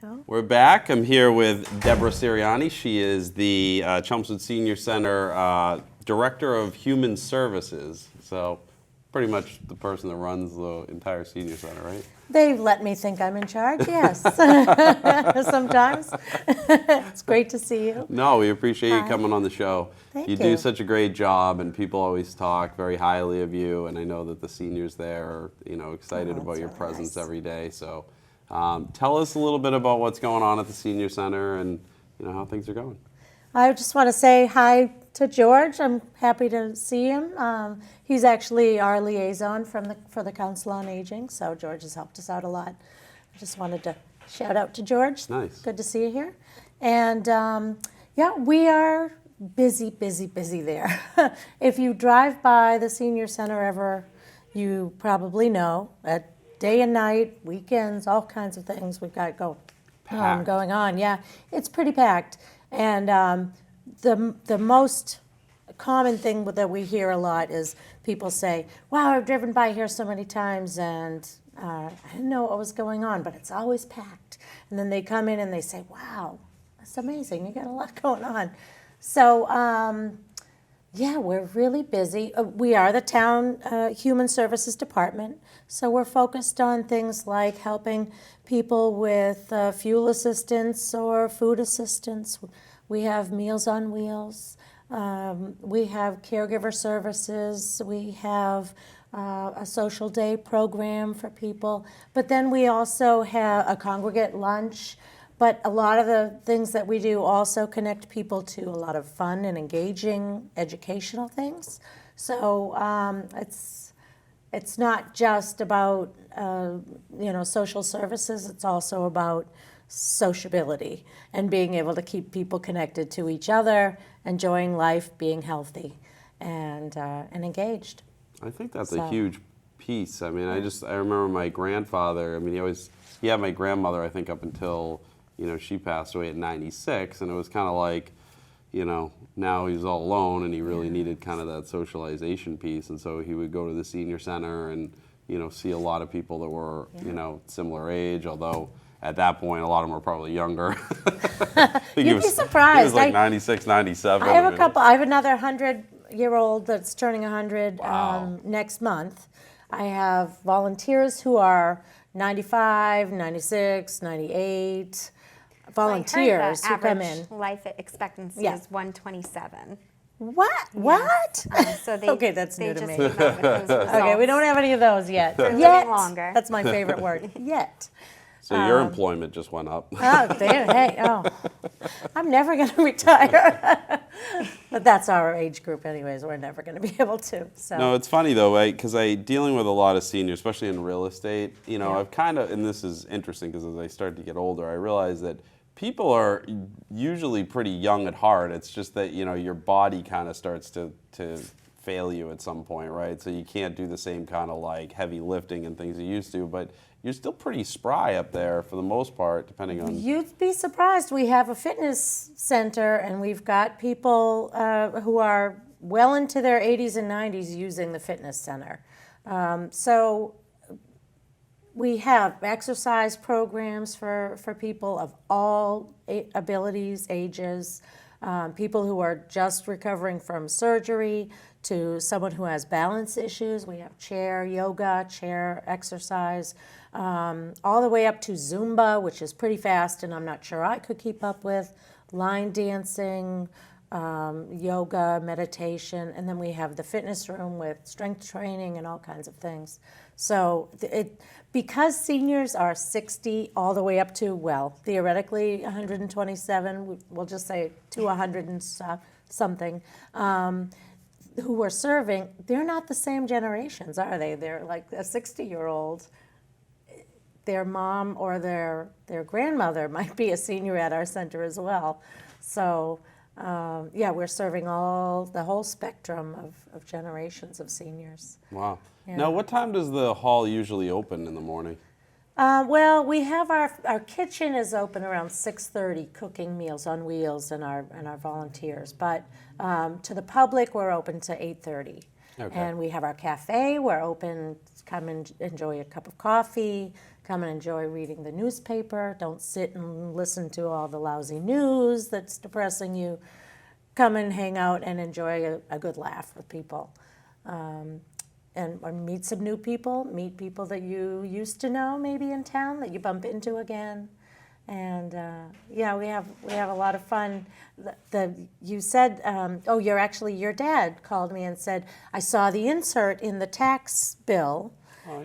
go. We're back. I'm here with Debra Siriani. She is the Chelmsford Senior Center Director of Human Services. So pretty much the person that runs the entire senior center, right? They let me think I'm in charge, yes. Sometimes. It's great to see you. No, we appreciate you Hi. coming on the show. Thank You you. do such a great job, and people always talk very highly of you, and I know that the seniors there are, excited Oh, about that's your really presence nice. every day. So tell us a little bit about what's going on at the senior center and how things are going. I just want to say hi to George. I'm happy to see him. He's actually our liaison for the Council on Aging, so George has helped us out a lot. I just wanted to shout out to George. Nice. Good to see you here. And yeah, we are busy there. If you drive by the senior center ever, you probably know at day and night, weekends, all kinds of things we've got going on. Yeah, it's pretty packed. And the most common thing that we hear a lot is people say, wow, I've driven by here so many times and I didn't know what was going on, but it's always packed. And then they come in and they say, wow, that's amazing. You got a lot going on. So, yeah, we're really busy. We are the town Human Services Department, so we're focused on things like helping people with fuel assistance or food assistance. We have Meals on Wheels. We have caregiver services. We have a social day program for people. But then we also have a congregate lunch. But a lot of the things that we do also connect people to a lot of fun and engaging educational things. So it's not just about social services. It's also about sociability and being able to keep people connected to each other, enjoying life, being healthy, and engaged. I think that's a huge piece. I mean, I remember my grandfather. I mean, he had my grandmother, I think, up until she passed away at 96, and it was kind of like, now he's all alone, and he really needed kind of that socialization piece, and so he would go to the senior center and see a lot of people that were similar age, although at that point a lot of them were probably younger. You'd be surprised. He was like 96, 97. I have a couple. I have another 100-year-old that's turning 100 next month. I have volunteers who are 95, 96, 98. Volunteers who come in. Average life expectancy is 127. What? Yes. What? So they, okay, that's new to me. came out with those Okay, we don't have any of those yet. They're Yet. living longer. That's my favorite word. Yet. So your employment just went up. Oh, damn, hey, I'm never going to retire. But that's our age group anyways. We're never going to be able to. So. No, it's funny though, right? Because dealing with a lot of seniors, especially in real estate, I've kind of, and this is interesting because as I start to get older, I realize that people are usually pretty young at heart. It's just that, your body kind of starts to fail you at some point, right? So you can't do the same kind of like heavy lifting and things you used to, but you're still pretty spry up there for the most part, depending on... You'd be surprised. We have a fitness center, and we've got people who are well into their 80s and 90s using the fitness center. So we have exercise programs for people of all abilities, ages, people who are just recovering from surgery, to someone who has balance issues. We have chair yoga, chair exercise, all the way up to Zumba, which is pretty fast and I'm not sure I could keep up with, line dancing, yoga, meditation, and then we have the fitness room with strength training and all kinds of things. So because seniors are 60 all the way up to, well, theoretically 127, we'll just say to 100 and something, who we're serving, they're not the same generations, are they? They're like a 60-year-old. Their mom or their grandmother might be a senior at our center as well. So, yeah, we're serving the whole spectrum of generations of seniors. Wow. Yeah. Now, what time does the hall usually open in the morning? Well, we have our kitchen is open around 6:30, cooking Meals on Wheels and our volunteers. But to the public, we're open to 8:30. Okay. And we have our cafe. We're open. Come and enjoy a cup of coffee. come and enjoy reading the newspaper. Don't sit and listen to all the lousy news that's depressing you. Come and hang out and enjoy a good laugh with people. And or meet some new people, meet people that you used to know maybe in town that you bump into again. And yeah, we have a lot of fun. You said, your dad called me and said, I saw the insert in the tax bill,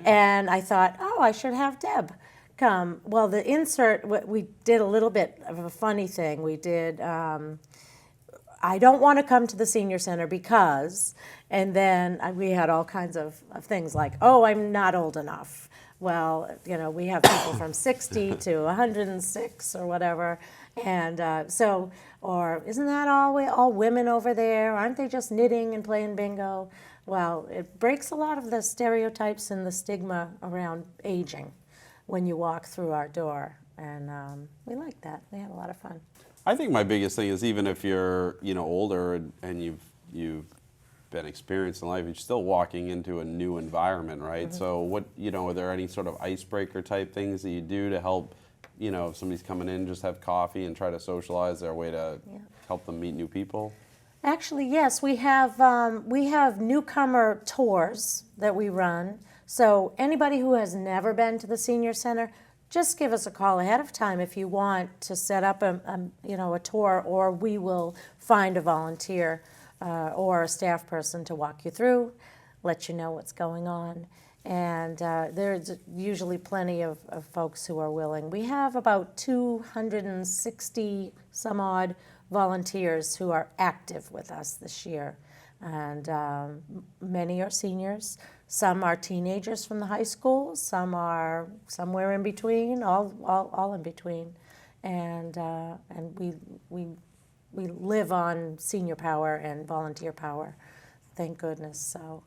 and I thought, I should have Deb come. Well, the insert, we did a little bit of a funny thing. We did, I don't want to come to the senior center because, and then we had all kinds of things like, I'm not old enough. Well, we have people from 60 to 106 or whatever. And or isn't that all women over there? Aren't they just knitting and playing bingo? Well, it breaks a lot of the stereotypes and the stigma around aging when you walk through our door. And we like that. We have a lot of fun. I think my biggest thing is even if you're older and you've been experienced in life, you're still walking into a new environment, right? Mm-hmm. So what are there any sort of icebreaker type things that you do to help if somebody's coming in, just have coffee and try to socialize? Their way to help them meet new people? Actually, yes, we have newcomer tours that we run. So anybody who has never been to the senior center, just give us a call ahead of time if you want to set up a tour, or we will find a volunteer or a staff person to walk you through, let you know what's going on. And there's usually plenty of folks who are willing. We have about 260 some odd volunteers who are active with us this year. And many are seniors. Some are teenagers from the high school. Some are somewhere in between, all in between. And we live on senior power and volunteer power, thank goodness. So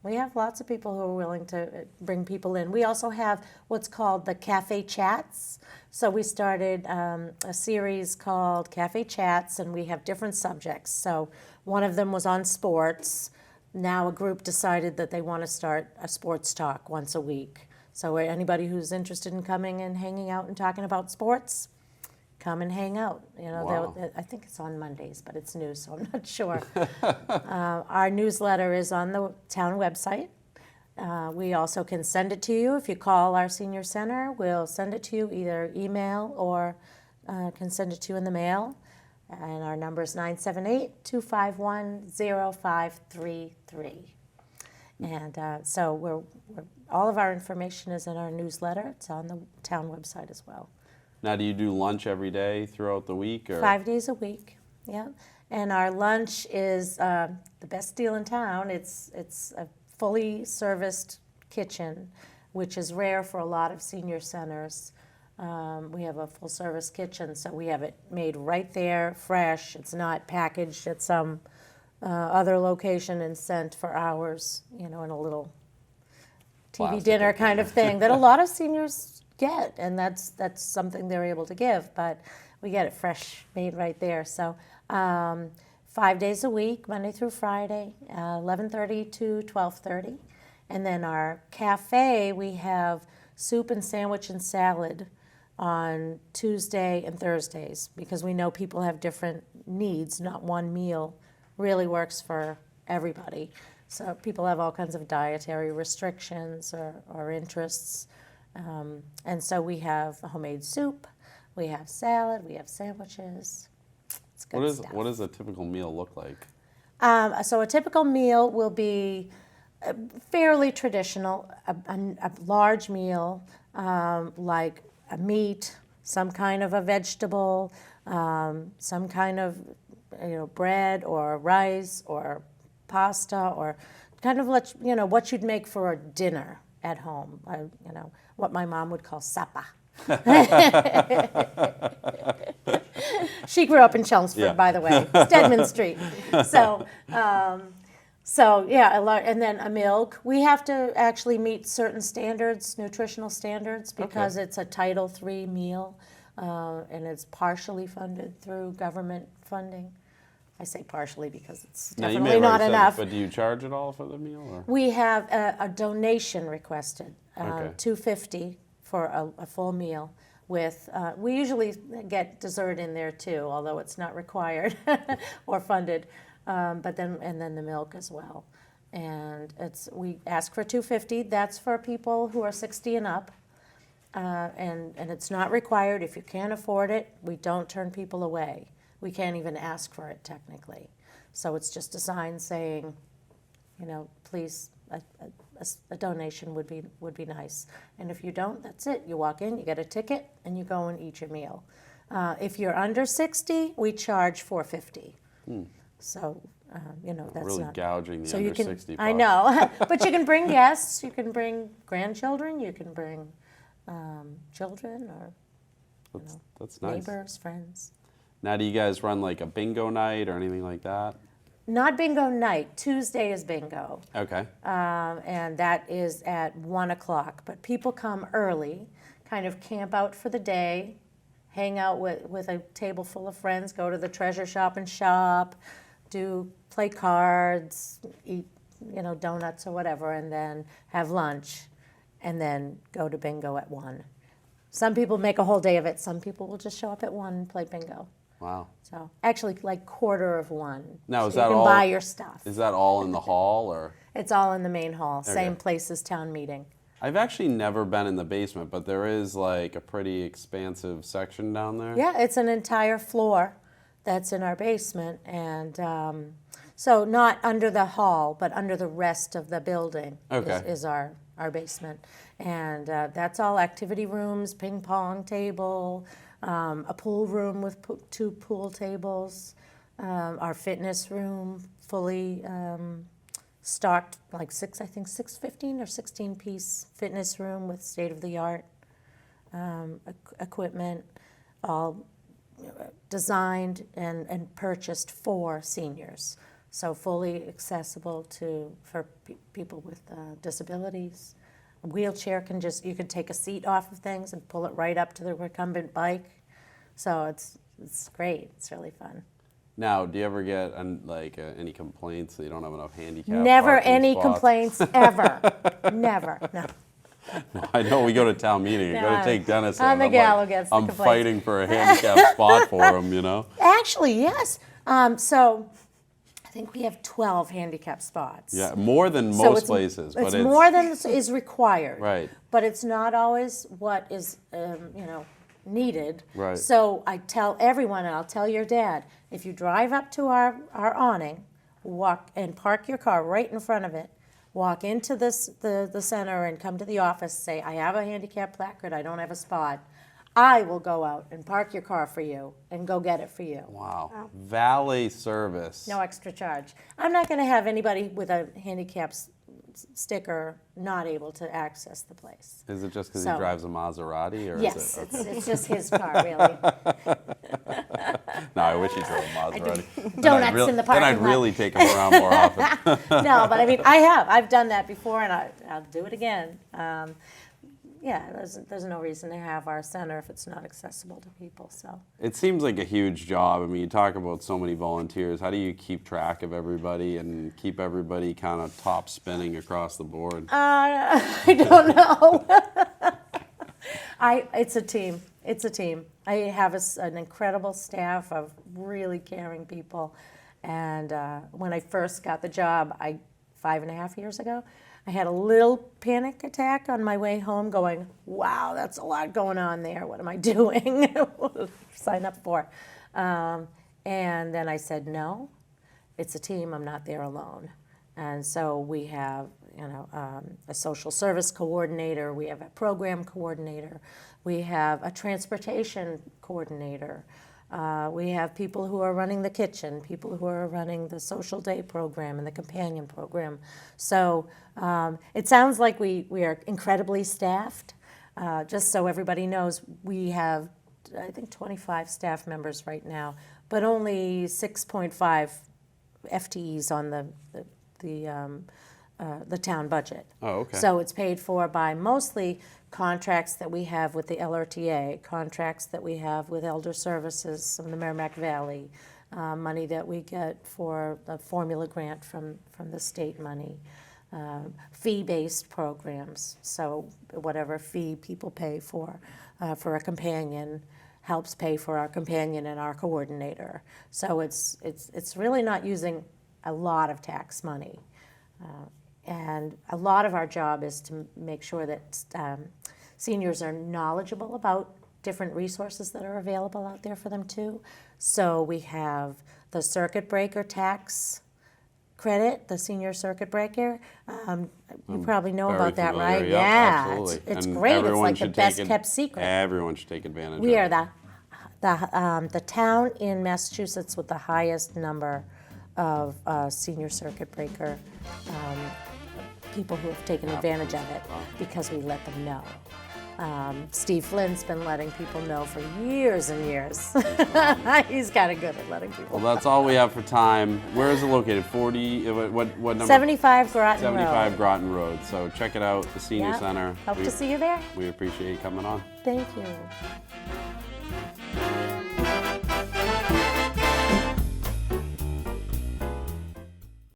we have lots of people who are willing to bring people in. We also have what's called the Cafe Chats. So we started a series called Cafe Chats, and we have different subjects. So one of them was on sports. Now a group decided that they want to start a sports talk once a week. So anybody who's interested in coming and hanging out and talking about sports, come and hang out. Wow. I think it's on Mondays, but it's new, so I'm not sure. Our newsletter is on the town website. We also can send it to you. If you call our senior center, we'll send it to you either email or can send it to you in the mail. And our number is 978-251-0533. And so all of our information is in our newsletter. It's on the town website as well. Now, do you do lunch every day throughout the week? Or? 5 days a week, yeah. And our lunch is the best deal in town. It's a fully serviced kitchen, which is rare for a lot of senior centers. We have a full-service kitchen, so we have it made right there, fresh. It's not packaged at some other location and sent for hours, in a little TV Plastic dinner kind of thing that a lot of seniors get, and that's something they're able to give. But we get it fresh, made right there. So 5 days a week, Monday through Friday, 11:30 to 12:30. And then our cafe, we have soup and sandwich and salad on Tuesday and Thursdays, because we know people have different needs. Not one meal really works for everybody. So people have all kinds of dietary restrictions or interests. And so we have homemade soup, we have salad, we have sandwiches. It's good stuff. What does a typical meal look like? So a typical meal will be fairly traditional, a large meal like a meat, some kind of a vegetable, some kind of bread or rice or pasta, or kind of what you'd make for a dinner at home. What my mom would call supper. She grew up in Chelmsford, by the way, Stedman Street. So yeah, and then a milk. We have to actually meet certain standards, nutritional standards, because it's a Title III meal, and it's partially funded through government funding. I say partially because it's definitely not enough. But do you charge at all for the meal? Or? We have a donation requested. Okay. $2.50 for a full meal with, we usually get dessert in there too, although it's not required or funded, but then, and then the milk as well. And we ask for $2.50, that's for people who are 60 and up. And it's not required. If you can't afford it, we don't turn people away. We can't even ask for it technically. So it's just a sign saying, please, a donation would be nice. And if you don't, that's it. You walk in, you get a ticket, and you go and eat your meal. If you're under 60, we charge $4.50. So, that's Really not gouging the so under you can, 60 I folks. know, but you can bring guests, you can bring grandchildren, you can bring children or That's nice. neighbors, friends. Now, do you guys run like a bingo night or anything like that? Not bingo night. Tuesday is bingo, Okay. and that is at 1 o'clock. But people come early, kind of camp out for the day, hang out with a table full of friends, go to the treasure shop and shop, play cards, eat donuts or whatever, and then have lunch, and then go to bingo at 1. Some people make a whole day of it. Some people will just show up at 1 and play bingo. Wow. So actually, like 1:15. Now, so is that you can all? buy your stuff. Is that all in the hall, or? It's all in the main hall, same Okay. place as town meeting. I've actually never been in the basement, but there is like a pretty expansive section down there. Yeah, it's an entire floor that's in our basement, and so not under the hall, but under the rest of the building Okay. is our basement. And that's all activity rooms, ping pong table, a pool room with 2 pool tables, our fitness room fully stocked, like 615 or 16-piece fitness room with state-of-the-art equipment, all designed and purchased for seniors. So fully accessible for people with disabilities. A wheelchair you can take a seat off of things and pull it right up to the recumbent bike. So it's great. It's really fun. Now, do you ever get any complaints that you don't have enough handicap Never parking any spots? complaints ever. Never. No. I know we go to town meeting. I go No. to take Dennis in. I'm the I'm gal like, who gets the I'm complaints. fighting for a handicap spot for him. Actually, yes. So I think we have 12 handicap spots. Yeah, more than So most it's, places, but it's more than is required. Right. But it's not always what is, needed. Right. So I tell everyone, and I'll tell your dad, if you drive up to our awning, walk and park your car right in front of it, walk into the center and come to the office, say, I have a handicap placard, I don't have a spot. I will go out and park your car for you and go get it for you. wow. Valet service. No extra charge. I'm not going to have anybody with a handicap sticker not able to access the place. Is it just because So- he drives a Maserati, or Yes, is it? it's just his car, really. No, I wish he drove a Maserati. Donuts in the Then parking I'd lot. really take him around more often. No, but I mean, I've done that before, and I'll do it again. There's no reason to have our center if it's not accessible to people, so. It seems like a huge job. I mean, you talk about so many volunteers. How do you keep track of everybody and keep everybody kind of top spinning across the board? I don't know. It's a team. It's a team. I have an incredible staff of really caring people. And when I first got the job, 5.5 years ago, I had a little panic attack on my way home going, wow, that's a lot going on there. What am I doing? What did I sign up for? And then I said, no, it's a team. I'm not there alone. And so we have, a social service coordinator. We have a program coordinator. We have a transportation coordinator. We have people who are running the kitchen, people who are running the social day program and the companion program. So it sounds like we are incredibly staffed. Just so everybody knows, we have, I think, 25 staff members right now, but only 6.5 FTEs on the town budget. Oh, okay. So it's paid for by mostly contracts that we have with the LRTA, contracts that we have with Elder Services from the Merrimack Valley, money that we get for the formula grant from the state money. fee-based programs. So whatever fee people pay for a companion helps pay for our companion and our coordinator. So it's really not using a lot of tax money. And a lot of our job is to make sure that seniors are knowledgeable about different resources that are available out there for them too. So we have the circuit breaker tax credit, the senior circuit breaker. You probably know Very about that, familiar. right? Yep, Yeah, absolutely. it's And great. It's everyone like the should best take kept secret. Everyone should take advantage We of are it. the town in Massachusetts with the highest number of senior circuit breaker people who have taken advantage of it because we let them know. Steve Flynn's been letting people know for years and years. He's kind of good at letting people Well, that's all we have for time. Where is it located? 40, what number? 75 Groton 75 Road. Groton Road. So check it out, the Senior Yep. Center. Hope to see you there. We appreciate you coming on. Thank you.